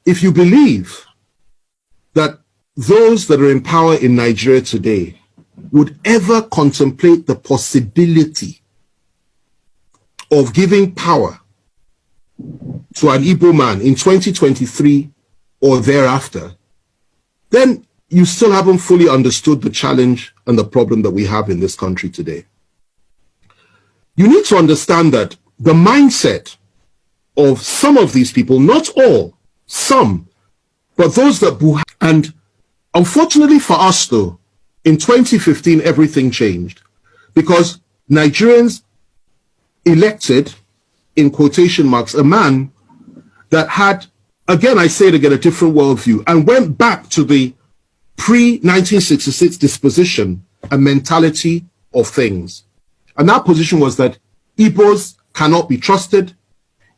if you believe that those that are in power in Nigeria today would ever contemplate the possibility of giving power to an Igbo man in 2023 or thereafter, then you still haven't fully understood the challenge and the problem that we have in this country today. You need to understand that the mindset of some of these people, not all, some, but those that and unfortunately for us though, in 2015, everything changed because Nigerians elected, in quotation marks, a man that had, again, I say it again, a different worldview and went back to the pre-1966 disposition and mentality of things. And that position was that Igbos cannot be trusted.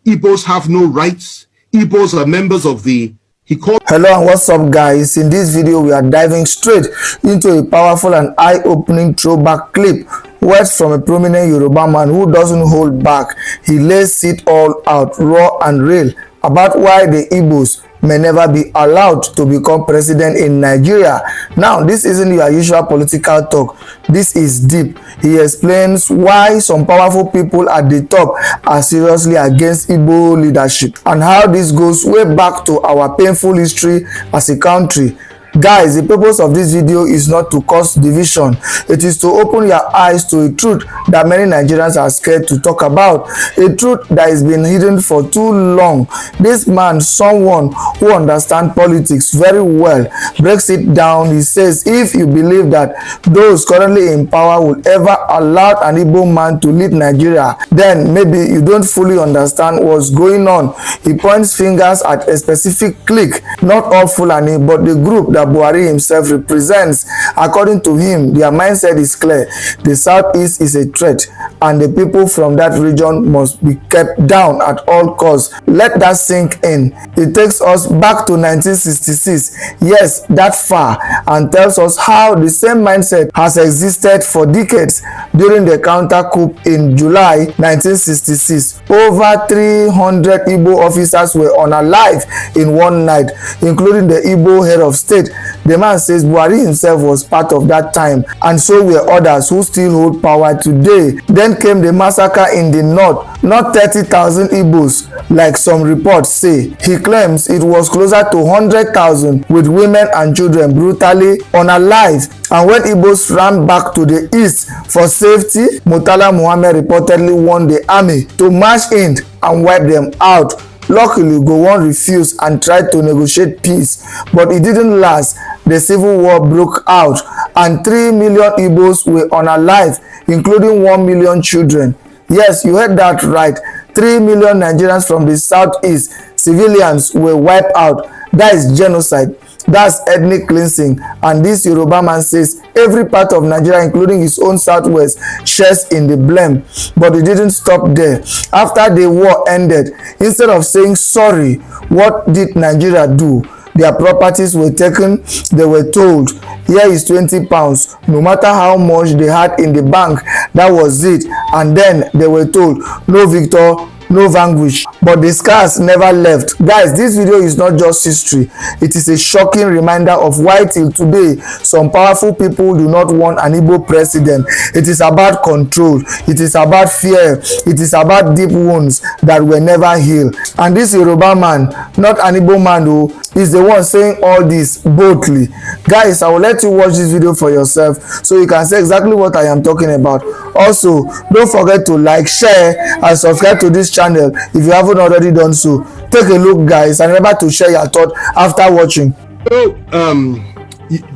Igbos have no rights. Igbos are members of the, he called... Hello and what's up guys? In this video we are diving straight into a powerful and eye-opening throwback clip. Words from a prominent Yoruba man who doesn't hold back. He lays it all out, raw and real, about why the Igbos may never be allowed to become president in Nigeria. Now, this isn't your usual political talk. This is deep. He explains why some powerful people at the top are seriously against Igbo leadership and how this goes way back to our painful history as a country. Guys, the purpose of this video is not to cause division. It is to open your eyes to a truth that many Nigerians are scared to talk about. A truth that has been hidden for too long. This man, someone who understands politics very well, breaks it down. He says, if you believe that those currently in power will ever allow an Igbo man to lead Nigeria, then maybe you don't fully understand what's going on. He points fingers at a specific clique, not all Fulani, but the group that Buhari himself represents. According to him, their mindset is clear. The Southeast is a threat and the people from that region must be kept down at all costs. Let that sink in. It takes us back to 1966, yes, that far, and tells us how the same mindset has existed for decades. During the counter coup in July 1966, over 300 Igbo officers were unalived in one night, including the Igbo head of state. The man says Buhari himself was part of that time, and so were others who still hold power today. Then came the massacre in the north. Not 30,000 Igbos, like some reports say. He claims it was closer to 100,000, with women and children brutally unalived. And when Igbos ran back to the east for safety, Murtala Muhammad reportedly warned the army to march in and wipe them out. Luckily, Gowon refused and tried to negotiate peace, but it didn't last. The civil war broke out and 3 million Igbos were unalived, including 1 million children. Yes, you heard that right. 3 million Nigerians from the Southeast, civilians, were wiped out. That is genocide. That's ethnic cleansing. And this Yoruba man says every part of Nigeria, including his own Southwest, shares in the blame. But it didn't stop there. After the war ended, instead of saying sorry, what did Nigeria do? Their properties were taken. They were told, here is 20 pounds. No matter how much they had in the bank, that was it. And then they were told, no victor, no vanquish. But the scars never left. Guys, this video is not just history. It is a shocking reminder of why till today some powerful people do not want an Igbo president. It is about control. It is about fear. It is about deep wounds that were never healed. And this Yoruba man, not an Igbo man though, is the one saying all this boldly. Guys, I will let you watch this video for yourself so you can see exactly what I am talking about. Also, don't forget to like, share and subscribe to this channel if you haven't already done so. Take a look, guys, and remember to share your thought after watching. So,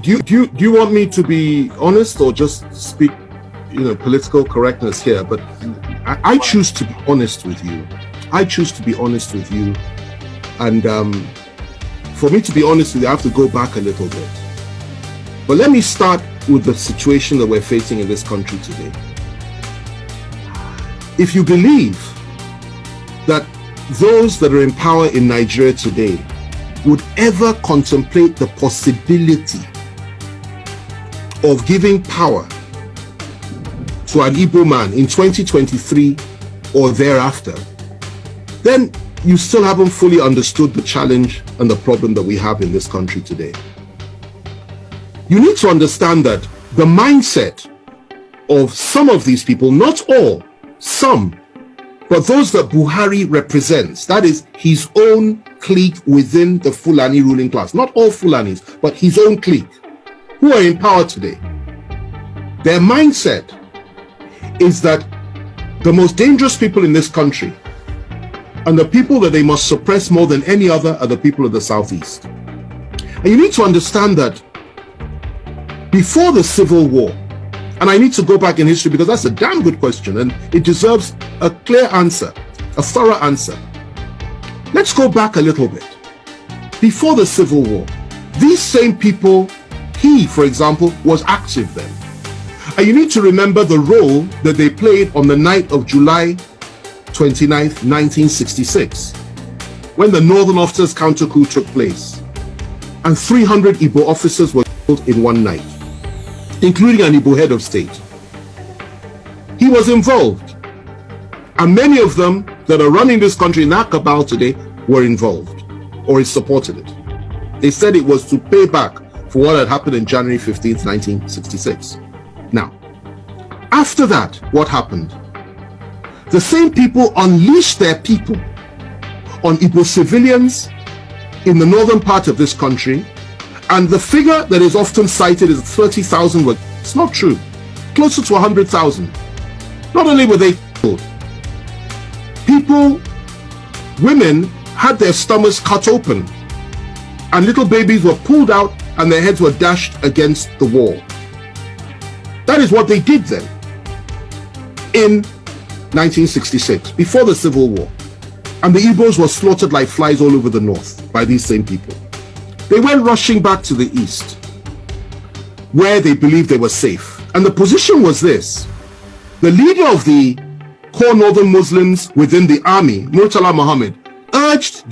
do you want me to be honest or just speak, political correctness here? But I choose to be honest with you. I choose to be honest with you, and for me to be honest with you, I have to go back a little bit. But let me start with the situation that we're facing in this country today. If you believe that those that are in power in Nigeria today would ever contemplate the possibility of giving power to an Igbo man in 2023 or thereafter, then you still haven't fully understood the challenge and the problem that we have in this country today. You need to understand that the mindset of some of these people, not all, some, but those that Buhari represents, that is his own clique within the Fulani ruling class, not all Fulanis, but his own clique, who are in power today. Their mindset is that the most dangerous people in this country and the people that they must suppress more than any other are the people of the Southeast. And you need to understand that before the Civil War, and I need to go back in history because that's a damn good question and it deserves a clear answer, a thorough answer. Let's go back a little bit. Before the Civil War, these same people, he, for example, was active then. And you need to remember the role that they played on the night of July 29th, 1966, when the Northern Officers counter coup took place. And 300 Igbo officers were killed in one night, including an Igbo head of state. He was involved. And many of them that are running this country in that cabal today were involved or supported it. They said it was to pay back for what had happened in January 15th, 1966. Now, after that, what happened? The same people unleashed their people on Igbo civilians in the northern part of this country, and the figure that is often cited is 30,000 were. It's not true. Closer to 100,000. Not only were they killed, people, women had their stomachs cut open, and little babies were pulled out and their heads were dashed against the wall. That is what they did then in 1966, before the Civil War. And the Igbos were slaughtered like flies all over the north by these same people. They went rushing back to the east, where they believed they were safe. And the position was this: the leader of the core northern Muslims within the army, Murtala Muhammad, urged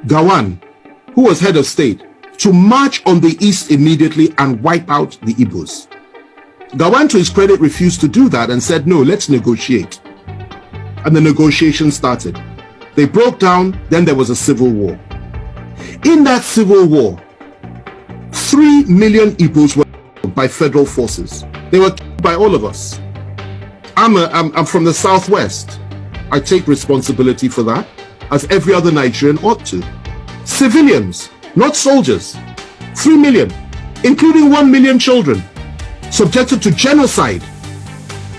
Gawan, who was head of state, to march on the east immediately and wipe out the Igbos. Gawan, to his credit, refused to do that and said, no, let's negotiate. And the negotiations started. They broke down, then there was a civil war. In that civil war, 3 million Igbos were killed by federal forces. They were killed by all of us. I'm from the Southwest. I take responsibility for that, as every other Nigerian ought to. Civilians, not soldiers. 3 million, including 1 million children, subjected to genocide,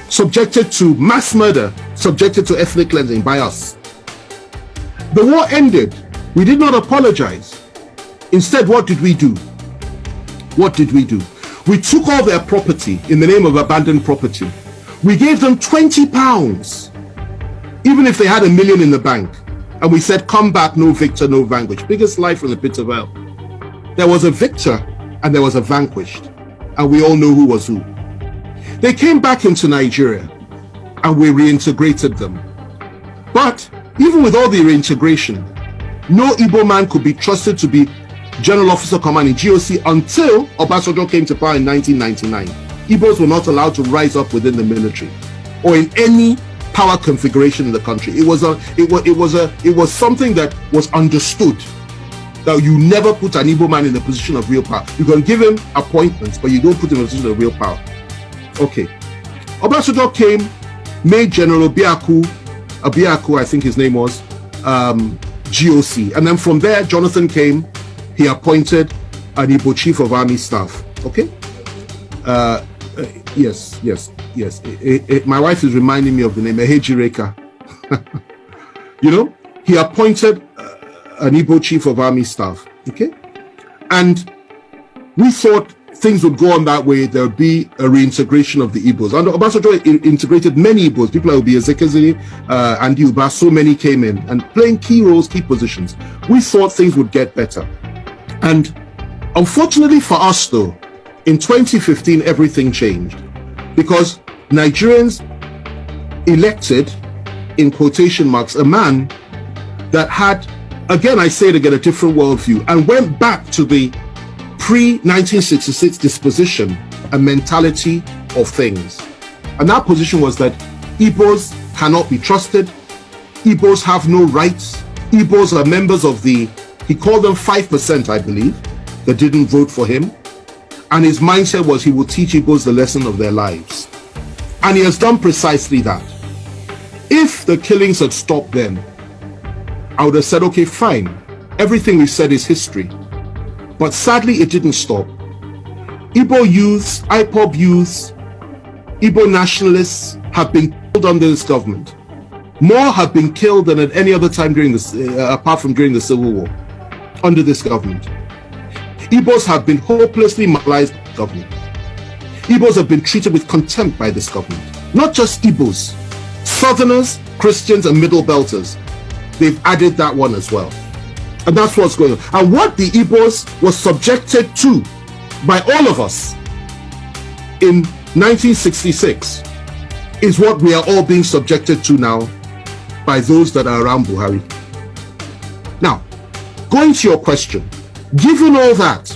subjected to mass murder, subjected to ethnic cleansing by us. The war ended. We did not apologize. Instead, what did we do? What did we do? We took all their property in the name of abandoned property. We gave them £20, even if they had $1 million in the bank. And we said, come back, no victor, no vanquished. Biggest lie from the pit of hell. There was a victor and there was a vanquished. And we all know who was who. They came back into Nigeria and we reintegrated them. But even with all the reintegration, no Igbo man could be trusted to be General Officer Commanding GOC until Obasanjo came to power in 1999. Igbos were not allowed to rise up within the military or in any power configuration in the country. It was something that was understood, that you never put an Igbo man in a position of real power. You can give him appointments, but you don't put him in a position of real power. Okay. Obasanjo came, made General Abiaku, I think his name was, GOC. And then from there, Jonathan came, he appointed an Igbo Chief of Army Staff. Okay? Yes. My wife is reminding me of the name, Ehejireka. You know, he appointed an Igbo Chief of Army Staff. Okay? And we thought things would go on that way. There would be a reintegration of the Igbos. And Obasanjo integrated many Igbos. People like Obi Ezekwesili and Uba, so many came in and playing key roles, key positions. We thought things would get better. And unfortunately for us though, in 2015, everything changed because Nigerians elected, in quotation marks, a man that had, again, I say it again, a different worldview and went back to the pre-1966 disposition and mentality of things. And that position was that Igbos cannot be trusted. Igbos have no rights. Igbos are members of the, he called them 5%, I believe, that didn't vote for him. And his mindset was he will teach Igbos the lesson of their lives. And he has done precisely that. If the killings had stopped then, I would have said, okay, fine. Everything we said is history. But sadly, it didn't stop. Igbo youths, IPOB youths, Igbo nationalists have been killed under this government. More have been killed than at any other time during this, apart from during the Civil War, under this government. Igbos have been hopelessly marginalized by the government. Igbos have been treated with contempt by this government. Not just Igbos, Southerners, Christians, and Middle Belters. They've added that one as well. And that's what's going on. And what the Igbos was subjected to by all of us in 1966 is what we are all being subjected to now by those that are around Buhari. Now, going to your question, given all that,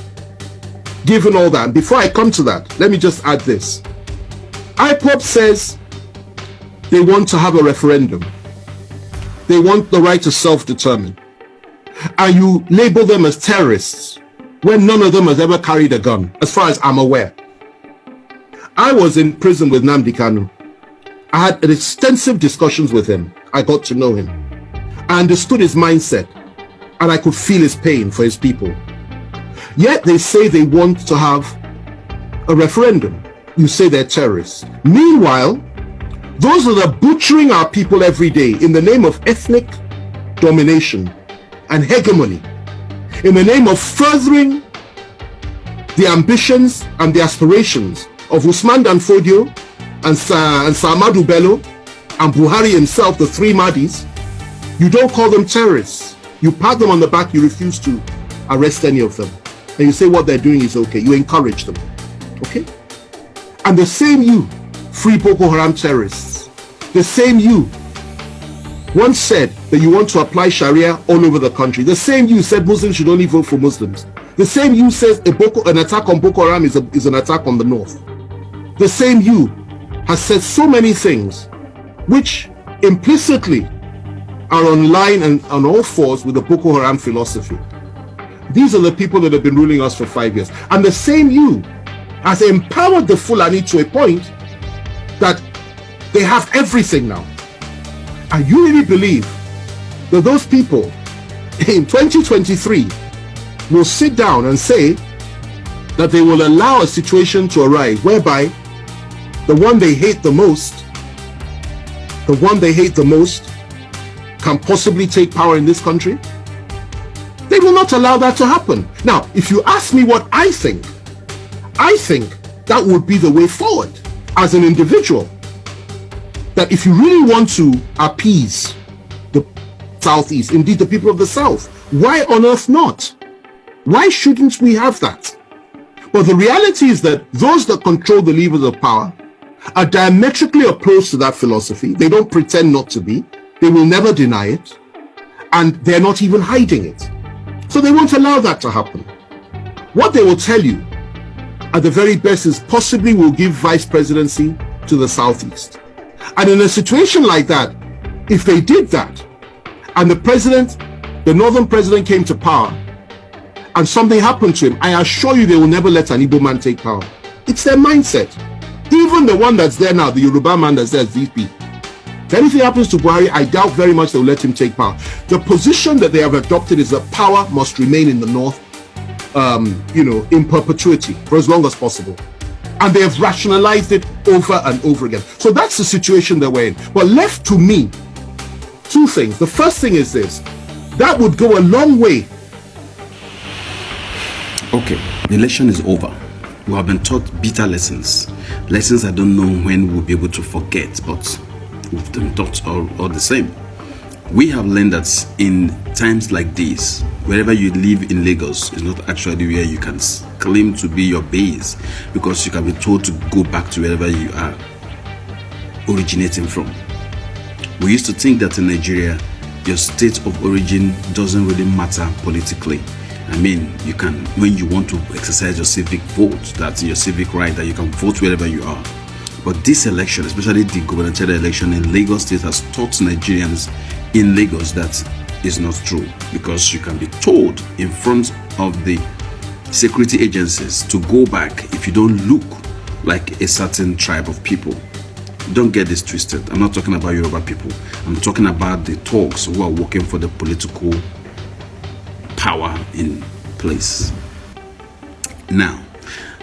and before I come to that, let me just add this. IPOB says they want to have a referendum. They want the right to self-determine. And you label them as terrorists when none of them has ever carried a gun, as far as I'm aware. I was in prison with Nnamdi Kanu. I had extensive discussions with him. I got to know him. I understood his mindset, and I could feel his pain for his people. Yet they say they want to have a referendum. You say they're terrorists. Meanwhile, those that are butchering our people every day in the name of ethnic domination and hegemony, in the name of furthering the ambitions and the aspirations of Usman Dan Fodio and Samadu Bello and Buhari himself, the three Mahdis, you don't call them terrorists. You pat them on the back, you refuse to arrest any of them. And you say what they're doing is okay. You encourage them. Okay? And the same you, free Boko Haram terrorists, the same you once said that you want to apply Sharia all over the country. The same you said Muslims should only vote for Muslims. The same you says an attack on Boko Haram is an attack on the North. The same you has said so many things which implicitly are on line and on all fours with the Boko Haram philosophy. These are the people that have been ruling us for 5 years. And the same you has empowered the Fulani to a point that they have everything now. And you really believe that those people in 2023 will sit down and say that they will allow a situation to arise whereby the one they hate the most can possibly take power in this country? They will not allow that to happen. Now, if you ask me what I think that would be the way forward as an individual. That if you really want to appease the Southeast, indeed the people of the South, why on earth not? Why shouldn't we have that? But the reality is that those that control the levers of power are diametrically opposed to that philosophy. They don't pretend not to be. They will never deny it. And they're not even hiding it. So they won't allow that to happen. What they will tell you at the very best is possibly will give vice presidency to the Southeast. And in a situation like that, if they did that, and the northern president came to power, and something happened to him, I assure you they will never let an Igbo man take power. It's their mindset. Even the one that's there now, the Yoruba man that's there as VP. If anything happens to Buhari, I doubt very much they'll let him take power. The position that they have adopted is that power must remain in the north, in perpetuity for as long as possible. And they have rationalized it over and over again. So that's the situation that we're in. But left to me, two things. The first thing is this. That would go a long way. Okay, the election is over. We have been taught bitter lessons. Lessons I don't know when we'll be able to forget, but we've been taught all the same. We have learned that in times like this, wherever you live in Lagos is not actually where you can claim to be your base, because you can be told to go back to wherever you are originating from. We used to think that in Nigeria, your state of origin doesn't really matter politically. I mean, you can, when you want to exercise your civic vote, that's your civic right, that you can vote wherever you are. But this election, especially the gubernatorial election in Lagos State, has taught Nigerians in Lagos, that is not true, because you can be told in front of the security agencies to go back if you don't look like a certain tribe of people. Don't get this twisted. I'm not talking about Yoruba people. I'm talking about the thugs who are working for the political power in place. Now,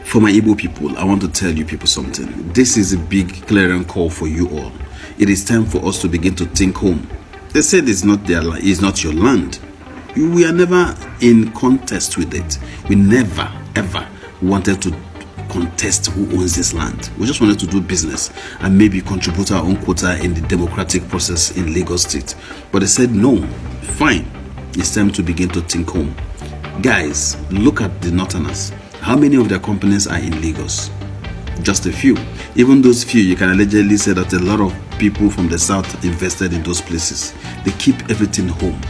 for my Igbo people, I want to tell you people something. This is a big clarion call for you all. It is time for us to begin to think home. They said it's not their land, it's not your land. We are never in contest with it. We never ever wanted to contest who owns this land. We just wanted to do business and maybe contribute our own quota in the democratic process in Lagos State. But they said no, fine, it's time to begin to think home. Guys, look at the Northerners. How many of their companies are in Lagos? Just a few. Even those few, you can allegedly say that a lot of people from the south invested in those places. They keep everything home.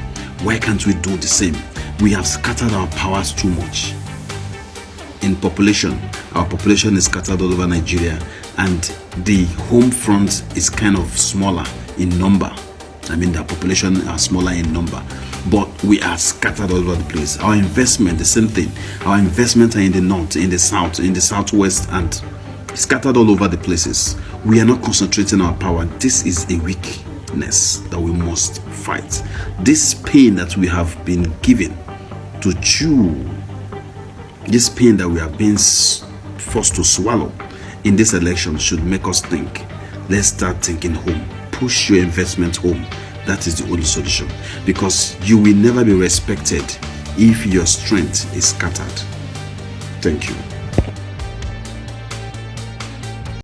Why can't we do the same? We have scattered our powers too much. In population, our population is scattered all over Nigeria, and the home front is kind of smaller in number. I mean, the population are smaller in number, but we are scattered all over the place. Our investment, the same thing. Our investments are in the north, in the south, in the southwest, and scattered all over the places. We are not concentrating our power. This is a weakness that we must fight. This pain that we have been given to chew, this pain that we are being forced to swallow in this election should make us think. Let's start thinking home. Push your investment home. That is the only solution, because you will never be respected if your strength is scattered. Thank you.